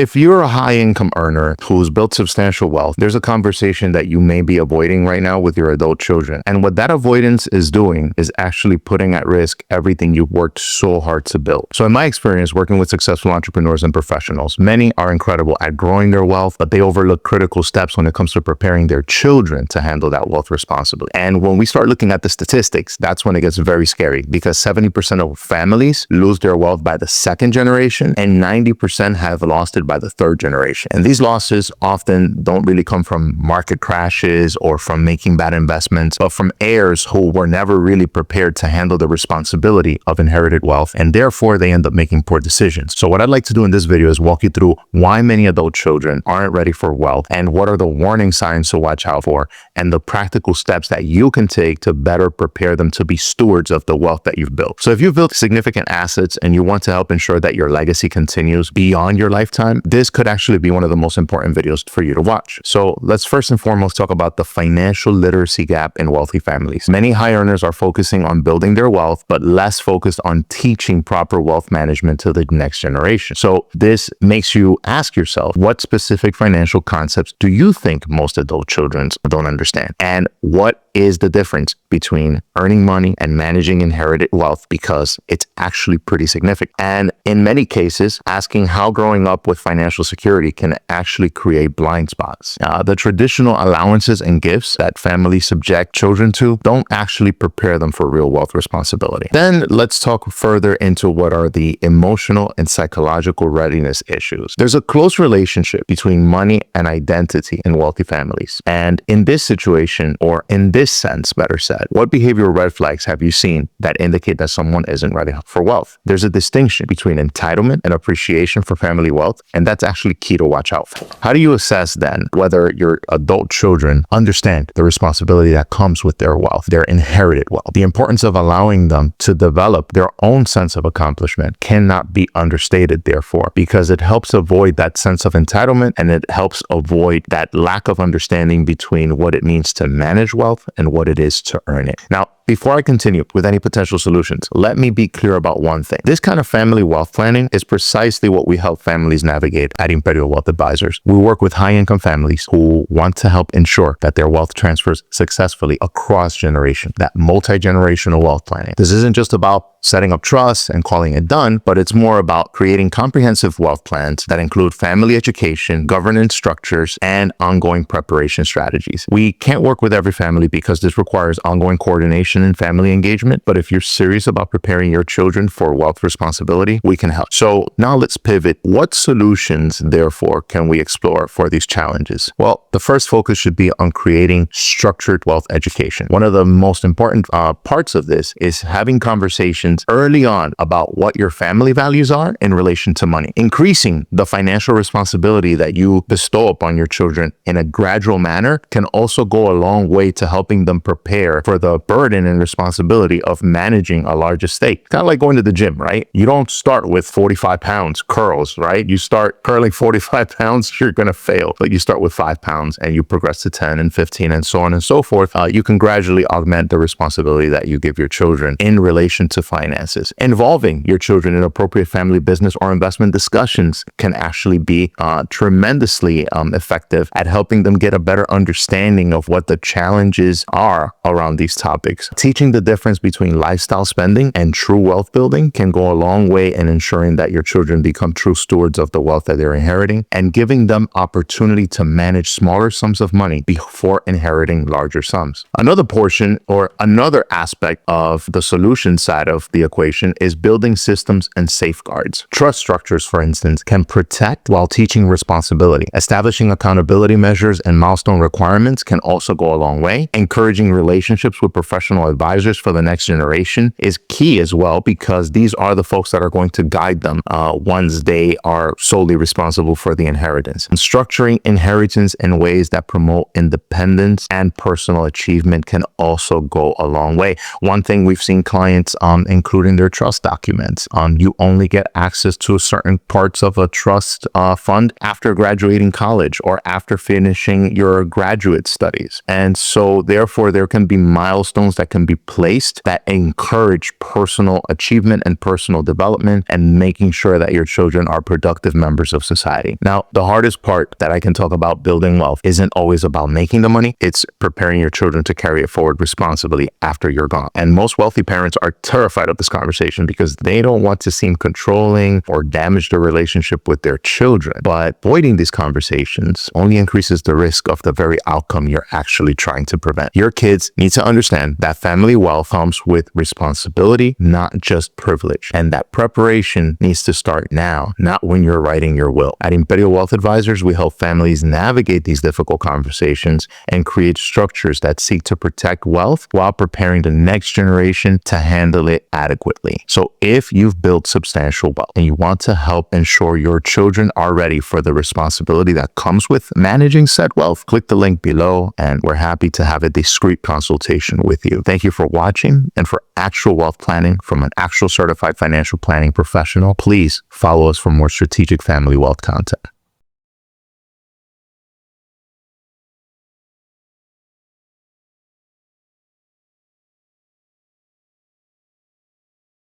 If you're a high income earner who's built substantial wealth, there's a conversation that you may be avoiding right now with your adult children. And what that avoidance is doing is actually putting at risk everything you've worked so hard to build. So in my experience working with successful entrepreneurs and professionals, many are incredible at growing their wealth, but they overlook critical steps when it comes to preparing their children to handle that wealth responsibly. And when we start looking at the statistics, that's when it gets very scary, because 70% of families lose their wealth by the second generation and 90% have lost it by the third generation. And these losses often don't really come from market crashes or from making bad investments, but from heirs who were never really prepared to handle the responsibility of inherited wealth, and therefore they end up making poor decisions. So what I'd like to do in this video is walk you through why many adult children aren't ready for wealth, and what are the warning signs to watch out for, and the practical steps that you can take to better prepare them to be stewards of the wealth that you've built. So if you've built significant assets and you want to help ensure that your legacy continues beyond your lifetime, this could actually be one of the most important videos for you to watch. So let's first and foremost talk about the financial literacy gap in wealthy families. Many high earners are focusing on building their wealth, but less focused on teaching proper wealth management to the next generation. So this makes you ask yourself, what specific financial concepts do you think most adult children don't understand? And what is the difference between earning money and managing inherited wealth? Because it's actually pretty significant. And in many cases, asking how growing up with financial security can actually create blind spots. The traditional allowances and gifts that families subject children to don't actually prepare them for real wealth responsibility. Then let's talk further into what are the emotional and psychological readiness issues. There's a close relationship between money and identity in wealthy families. And in this situation, or in this sense, better said, what behavioral red flags have you seen that indicate that someone isn't ready for wealth? There's a distinction between entitlement and appreciation for family wealth, and that's actually key to watch out for. How do you assess then whether your adult children understand the responsibility that comes with their wealth, their inherited wealth? The importance of allowing them to develop their own sense of accomplishment cannot be understated, therefore, because it helps avoid that sense of entitlement, and it helps avoid that lack of understanding between what it means to manage wealth and what it is to earn it. Now, before I continue with any potential solutions, let me be clear about one thing. This kind of family wealth planning is precisely what we help families navigate at Imperial Wealth Advisors. We work with high-income families who want to help ensure that their wealth transfers successfully across generations, that multi-generational wealth planning. This isn't just about setting up trusts and calling it done, but it's more about creating comprehensive wealth plans that include family education, governance structures, and ongoing preparation strategies. We can't work with every family because this requires ongoing coordination and family engagement, but if you're serious about preparing your children for wealth responsibility, we can help. So now let's pivot. What solutions, therefore, can we explore for these challenges? Well, the first focus should be on creating structured wealth education. One of the most important parts of this is having conversations early on about what your family values are in relation to money. Increasing the financial responsibility that you bestow upon your children in a gradual manner can also go a long way to helping them prepare for the burden and responsibility of managing a large estate. Kind of like going to the gym, right? You don't start with 45 pounds curls, right? You start curling 45 pounds, you're going to fail. But you start with 5 pounds and you progress to 10 and 15 and so on and so forth. You can gradually augment the responsibility that you give your children in relation to finances. Involving your children in appropriate family business or investment discussions can actually be tremendously effective at helping them get a better understanding of what the challenges are around these topics. Teaching the difference between lifestyle spending and true wealth building can go a long way in ensuring that your children become true stewards of the wealth that they're inheriting, and giving them opportunity to manage smaller sums of money before inheriting larger sums. Another portion or another aspect of the solution side of the equation is building systems and safeguards. Trust structures, for instance, can protect while teaching responsibility. Establishing accountability measures and milestone requirements can also go a long way. Encouraging relationships with professional advisors for the next generation is key as well, because these are the folks that are going to guide them once they are solely responsible for the inheritance. And structuring inheritance in ways that promote independence and personal achievement can also go a long way. One thing we've seen clients including their trust documents. You only get access to certain parts of a trust fund after graduating college or after finishing your graduate studies. And so therefore, there can be milestones that can be placed that encourage personal achievement and personal development and making sure that your children are productive members of society. Now, the hardest part that I can talk about building wealth isn't always about making the money. It's preparing your children to carry it forward responsibly after you're gone. And most wealthy parents are terrified of this conversation because they don't want to seem controlling or damage the relationship with their children. But avoiding these conversations only increases the risk of the very outcome you're actually trying to prevent. Your kids need to understand that family wealth comes with responsibility, not just privilege. And that preparation needs to start now, not when you're writing your will. At Imperial Wealth Advisors, we help families navigate these difficult conversations and create structures that seek to protect wealth while preparing the next generation to handle it adequately. So if you've built substantial wealth and you want to help ensure your children are ready for the responsibility that comes with managing said wealth, click the link below and we're happy to have a discreet consultation with you. Thank you for watching, and for actual wealth planning from an actual certified financial planning professional, please follow us for more strategic family wealth content.